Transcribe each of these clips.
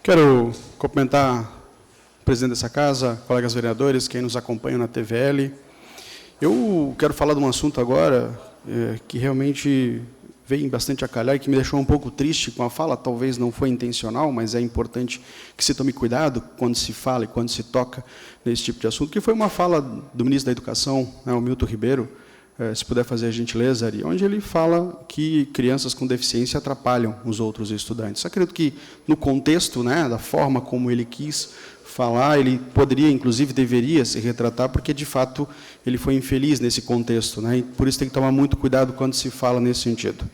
Quero cumprimentar o presidente dessa casa, colegas vereadores, quem nos acompanha na TVL. Eu quero falar de um assunto agora que realmente veio bastante a calhar e que me deixou um pouco triste com a fala, talvez não foi intencional, mas é importante que se tome cuidado quando se fala e quando se toca nesse tipo de assunto, que foi uma fala do ministro da Educação, o Milton Ribeiro, se puder fazer a gentileza, Ari, onde ele fala que crianças com deficiência atrapalham os outros estudantes. Eu acredito que, no contexto, da forma como ele quis falar, ele poderia, inclusive, deveria se retratar, porque, de fato, ele foi infeliz nesse contexto, e por isso tem que tomar muito cuidado quando se fala nesse sentido.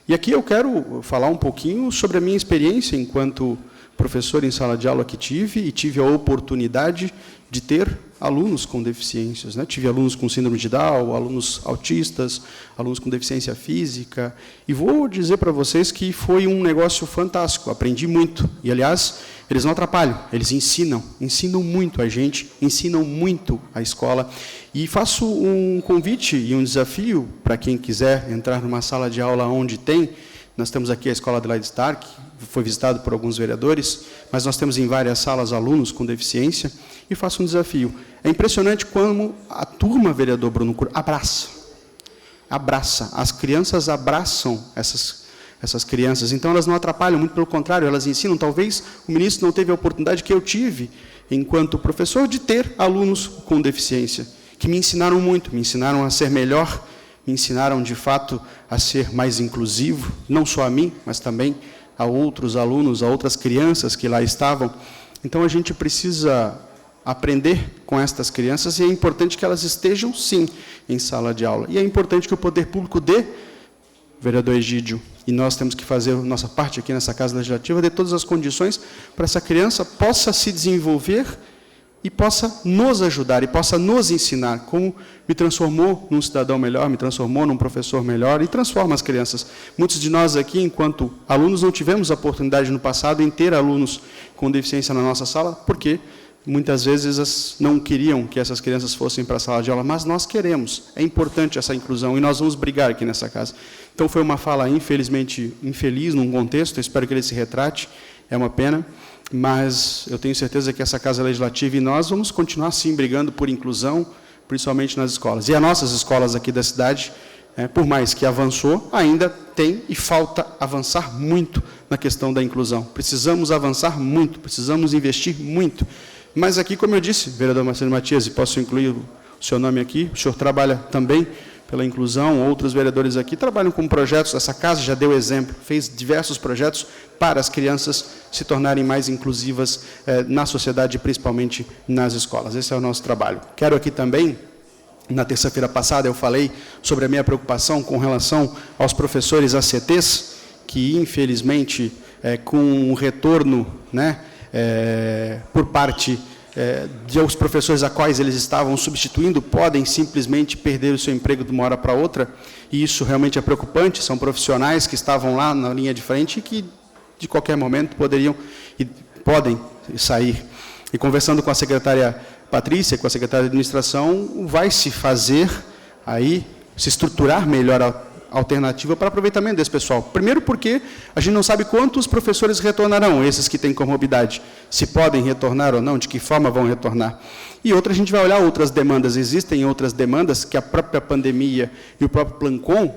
E aqui eu quero falar um pouquinho sobre a minha experiência enquanto professor em sala de aula que tive a oportunidade de ter alunos com deficiências. Tive alunos com síndrome de Down, alunos autistas, alunos com deficiência física, e vou dizer para vocês que foi um negócio fantástico, aprendi muito, e, aliás, eles não atrapalham, eles ensinam muito a gente, ensinam muito a escola, e faço um convite e um desafio para quem quiser entrar numa sala de aula onde tem. Nós temos aqui a Escola Adelaide Stark, foi visitado por alguns vereadores, mas nós temos em várias salas alunos com deficiência, e faço um desafio. É impressionante como a turma, vereador Bruno, abraça, as crianças abraçam essas crianças, então elas não atrapalham, muito pelo contrário, elas ensinam. Talvez o ministro não teve a oportunidade que eu tive, enquanto professor, de ter alunos com deficiência, que me ensinaram muito, me ensinaram a ser melhor, me ensinaram, de fato, a ser mais inclusivo, não só a mim, mas também a outros alunos, a outras crianças que lá estavam. Então, a gente precisa aprender com estas crianças, e é importante que elas estejam, sim, em sala de aula. E é importante que o poder público dê, vereador Egídio, e nós temos que fazer a nossa parte aqui nessa Casa Legislativa, dê todas as condições para essa criança possa se desenvolver e possa nos ajudar, e possa nos ensinar como me transformou num cidadão melhor, me transformou num professor melhor, e transforma as crianças. Muitos de nós aqui, enquanto alunos, não tivemos a oportunidade no passado em ter alunos com deficiência na nossa sala, porque muitas vezes não queriam que essas crianças fossem para a sala de aula, mas nós queremos, é importante essa inclusão, e nós vamos brigar aqui nessa casa. Então, foi uma fala, infelizmente, infeliz num contexto, eu espero que ele se retrate, é uma pena, mas eu tenho certeza que essa Casa Legislativa e nós vamos continuar, sim, brigando por inclusão, principalmente nas escolas. E as nossas escolas aqui da cidade, por mais que avançou, ainda tem e falta avançar muito na questão da inclusão. Precisamos avançar muito, precisamos investir muito. Mas aqui, como eu disse, vereador Marcelo Matias, e posso incluir o seu nome aqui, o senhor trabalha também pela inclusão, outros vereadores aqui trabalham com projetos, essa casa já deu exemplo, fez diversos projetos para as crianças se tornarem mais inclusivas na sociedade, principalmente nas escolas. Esse é o nosso trabalho. Quero aqui também, na terça-feira passada, eu falei sobre a minha preocupação com relação aos professores ACTs, que, infelizmente, com o retorno, por parte de os professores a quais eles estavam substituindo, podem simplesmente perder o seu emprego de uma hora para outra, e isso realmente é preocupante. São profissionais que estavam lá na linha de frente e que, de qualquer momento, poderiam e podem sair. E conversando com a secretária Patrícia, com a secretária de Administração, vai se fazer aí, se estruturar melhor a alternativa para aproveitamento desse pessoal. Primeiro porque a gente não sabe quantos professores retornarão, esses que têm comorbidade, se podem retornar ou não, de que forma vão retornar. E outra, a gente vai olhar outras demandas. Existem outras demandas que a própria pandemia e o próprio Plancon,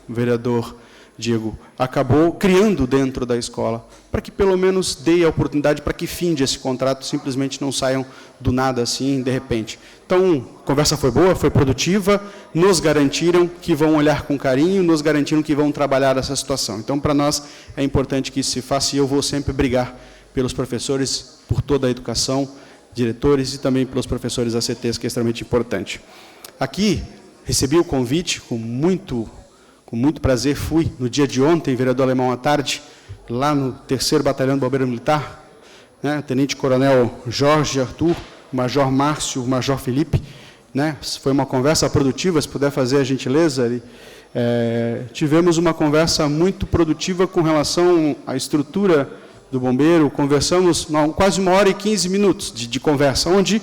vereador Diego, acabou criando dentro da escola, para que pelo menos dê a oportunidade para que finde esse contrato, simplesmente não saiam do nada assim, de repente. Então, a conversa foi boa, foi produtiva, nos garantiram que vão olhar com carinho, nos garantiram que vão trabalhar essa situação. Então, para nós, é importante que isso se faça, e eu vou sempre brigar pelos professores, por toda a educação, diretores, e também pelos professores ACTs, que é extremamente importante. Aqui, recebi o convite com muito prazer, fui no dia de ontem, vereador Alemão à tarde, lá no 3º Batalhão do Bombeiro Militar, Tenente-Coronel Jorge Arthur, Major Márcio, Major Felipe, foi uma conversa produtiva, se puder fazer a gentileza, tivemos uma conversa muito produtiva com relação à estrutura do bombeiro, conversamos quase 1 hora e 15 minutos de conversa, onde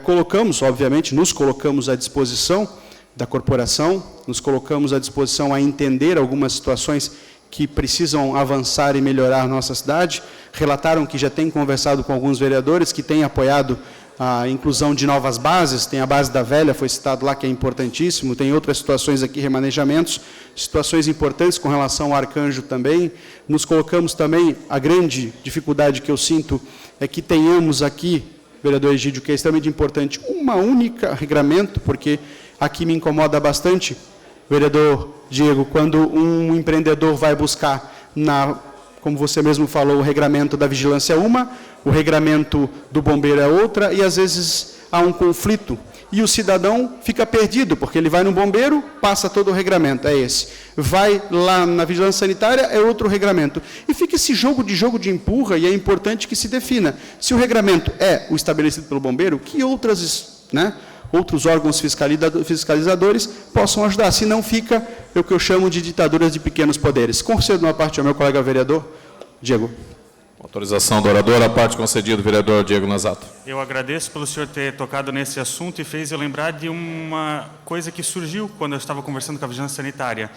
colocamos, obviamente, nos colocamos à disposição da corporação, nos colocamos à disposição a entender algumas situações que precisam avançar e melhorar nossa cidade. Relataram que já têm conversado com alguns vereadores que têm apoiado a inclusão de novas bases, tem a base da Velha, foi citado lá, que é importantíssimo, tem outras situações aqui, remanejamentos, situações importantes com relação ao Arcanjo também. Nos colocamos também, a grande dificuldade que eu sinto é que tenhamos aqui, vereador Egídio, que é extremamente importante, uma única regramento, porque aqui me incomoda bastante, vereador Diego, quando um empreendedor vai buscar, como você mesmo falou, o regramento da vigilância é uma, o regramento do bombeiro é outra, e às vezes há um conflito, e o cidadão fica perdido, porque ele vai no bombeiro, passa todo o regramento, é esse. Vai lá na vigilância sanitária, é outro regramento. E fica esse jogo de empurra, e é importante que se defina. Se o regramento é o estabelecido pelo bombeiro, que outros órgãos fiscalizadores possam ajudar. Se não fica, é o que eu chamo de ditaduras de pequenos poderes. Concedo uma parte ao meu colega vereador, Diego. Autorização do orador, a parte concedida, vereador Diego Nazato. Eu agradeço pelo senhor ter tocado nesse assunto e fez eu lembrar de uma coisa que surgiu quando eu estava conversando com a Vigilância Sanitária.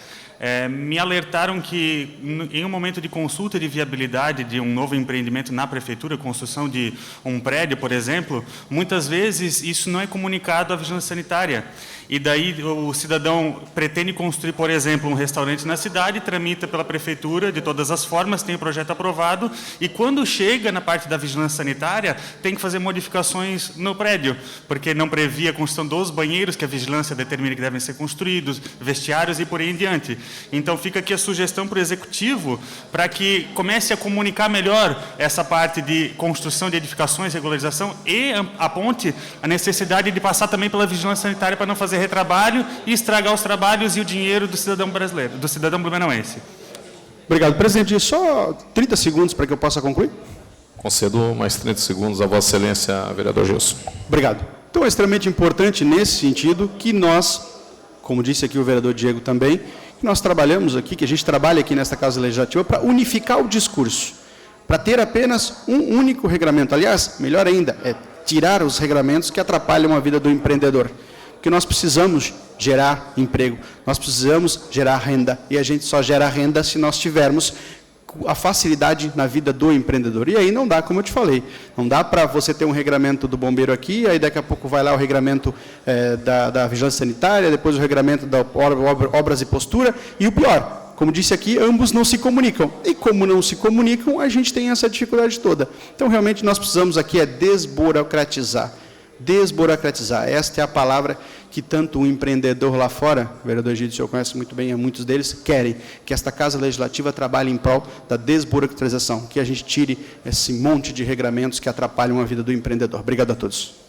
Me alertaram que, em um momento de consulta de viabilidade de um novo empreendimento na prefeitura, construção de um prédio, por exemplo, muitas vezes isso não é comunicado à Vigilância Sanitária. E daí o cidadão pretende construir, por exemplo, um restaurante na cidade, tramita pela prefeitura de todas as formas, tem o projeto aprovado, e quando chega na parte da vigilância sanitária, tem que fazer modificações no prédio, porque não previa a construção dos banheiros que a vigilância determina que devem ser construídos, vestiários e por aí em diante. Então fica aqui a sugestão para o Executivo, para que comece a comunicar melhor essa parte de construção de edificações, regularização, e aponte a necessidade de passar também pela vigilância sanitária para não fazer retrabalho e estragar os trabalhos e o dinheiro do cidadão brasileiro, do cidadão blumenauense. Obrigado. Presidente, só 30 segundos para que eu possa concluir. Concedo mais 30 segundos a Vossa Excelência, vereador Gilson. Obrigado. Então, é extremamente importante, nesse sentido, que nós, como disse aqui o vereador Diego também, que nós trabalhamos aqui, que a gente trabalha aqui nesta Casa Legislativa para unificar o discurso, para ter apenas um único regramento. Aliás, melhor ainda, é tirar os regramentos que atrapalham a vida do empreendedor. Porque nós precisamos gerar emprego, nós precisamos gerar renda, e a gente só gera renda se nós tivermos a facilidade na vida do empreendedor. E aí não dá, como eu te falei, não dá para você ter um regramento do bombeiro aqui, aí daqui a pouco vai lá o regramento da vigilância sanitária, depois o regramento da obras e postura, e o pior, como disse aqui, ambos não se comunicam. E como não se comunicam, a gente tem essa dificuldade toda. Então, realmente, nós precisamos aqui desburocratizar. Desburocratizar, esta é a palavra que tanto o empreendedor lá fora, o vereador Egídio, o senhor conhece muito bem, muitos deles querem que esta Casa Legislativa trabalhe em prol da desburocratização, que a gente tire esse monte de regramentos que atrapalham a vida do empreendedor. Obrigado a todos.